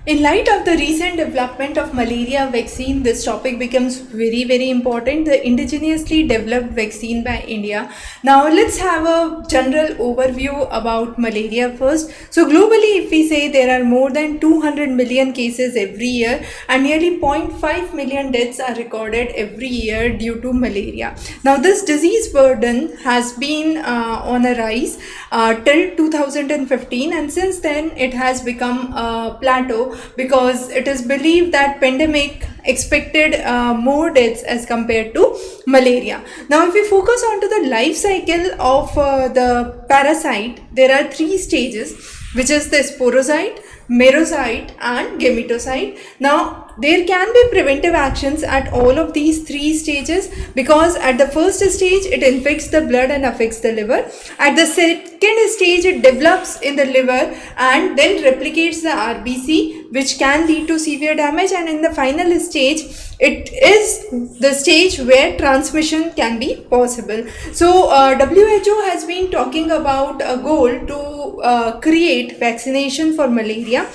In light of the recent development of malaria vaccine, this topic becomes very, very important. The indigenously developed vaccine by India. Now, let's have a general overview about malaria first. So, globally, if we say there are more than 200 million cases every year, and nearly 0.5 million deaths are recorded every year due to malaria. Now, this disease burden has been on a rise till 2015, and since then it has become a plateau because it is believed that pandemic expected more deaths as compared to malaria. Now, if we focus onto the life cycle of the parasite, there are three stages, which is the sporocyte, merocyte and gametocyte. Now, there can be preventive actions at all of these three stages, because at the first stage it infects the blood and affects the liver. At the second stage it develops in the liver and then replicates the RBC, which can lead to severe damage, and in the final stage it is the stage where transmission can be possible. So WHO has been talking about a goal to create vaccination for malaria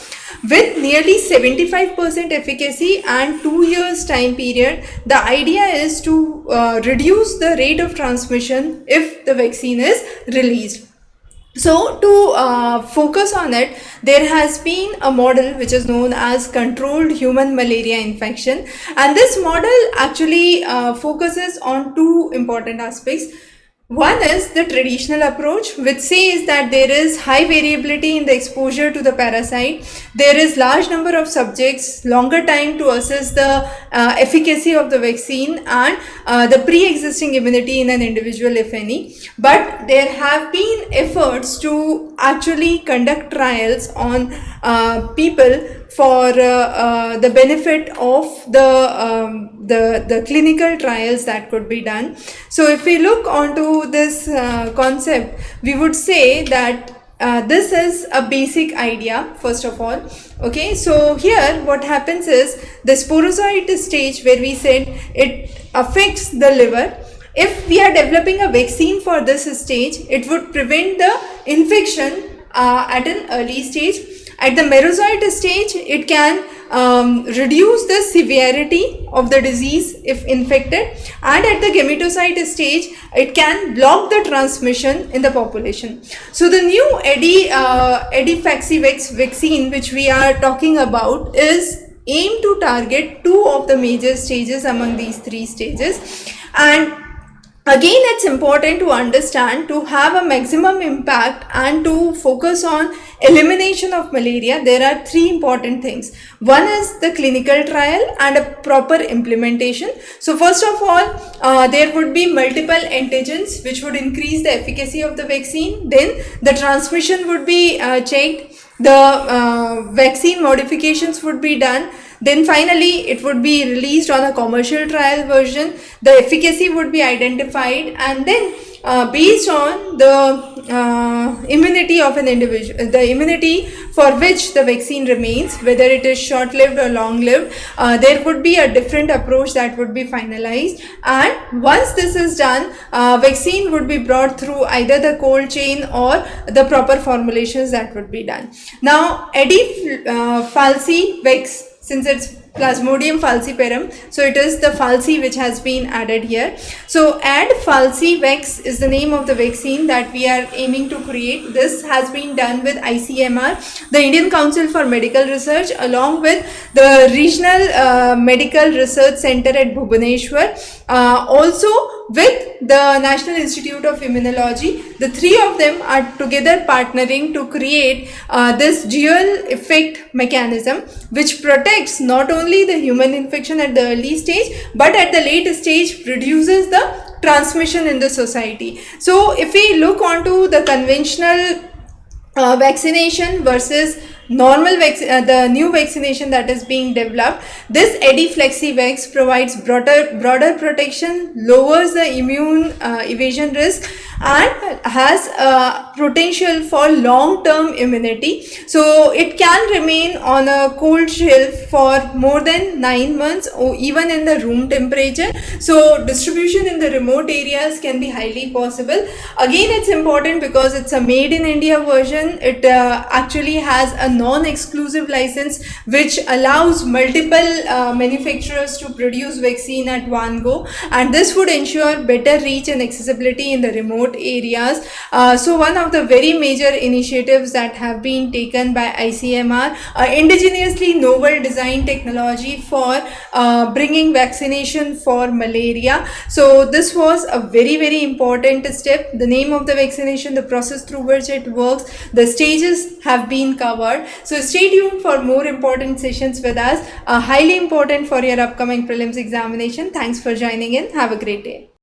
with nearly 75% efficacy and 2 years time period. The idea is to reduce the rate of transmission if the vaccine is released. So, to focus on it, there has been a model which is known as controlled human malaria infection, and this model actually focuses on two important aspects. One is the traditional approach, which says that there is high variability in the exposure to the parasite, there is large number of subjects, longer time to assess the efficacy of the vaccine and the pre-existing immunity in an individual, if any. But there have been efforts to actually conduct trials on people for the benefit of the clinical trials that could be done. So if we look onto this concept, we would say that this is a basic idea first of all. Okay, so here what happens is the sporozoite stage, where we said it affects the liver. If we are developing a vaccine for this stage, it would prevent the infection at an early stage. At the merozoite stage, it can reduce the severity of the disease if infected, and at the gametocyte stage, it can block the transmission in the population. So the new Edifaxivex vaccine which we are talking about is aimed to target two of the major stages among these three stages. And again, it's important to understand, to have a maximum impact and to focus on elimination of malaria, there are three important things. One is the clinical trial and a proper implementation. So first of all, there would be multiple antigens which would increase the efficacy of the vaccine. Then the transmission would be checked, the vaccine modifications would be done. Then finally, it would be released on a commercial trial version. The efficacy would be identified, and then based on the immunity of an individual, the immunity for which the vaccine remains, whether it is short-lived or long-lived, there would be a different approach that would be finalized. And once this is done, vaccine would be brought through either the cold chain or the proper formulations that would be done. Now, Falcivex, since it's Plasmodium falciparum, so it is the falci which has been added here. So Falcivex is the name of the vaccine that we are aiming to create. This has been done with ICMR, the Indian Council for Medical Research, along with the Regional Medical Research Center at Bhubaneswar, also with the National Institute of Immunology. The three of them are together partnering to create this dual effect mechanism, which protects not only the human infection at the early stage, but at the late stage reduces the transmission in the society. So if we look onto the conventional vaccination versus normal the new vaccination that is being developed, this Ediflexivex provides broader protection, lowers the immune evasion risk, and has potential for long-term immunity. So it can remain on a cold shelf for more than 9 months, or even in the room temperature. So distribution in the remote areas can be highly possible. Again, it's important because it's a made in India version. It actually has a non-exclusive license which allows multiple manufacturers to produce vaccine at one go, and this would ensure better reach and accessibility in the remote areas. So one of the very major initiatives that have been taken by ICMR, indigenously novel design technology for bringing vaccination for malaria. So this was a very important step. The name of the vaccination, the process through which it works, the stages have been covered. So stay tuned for more important sessions with us, highly important for your upcoming prelims examination. Thanks for joining in. Have a great day.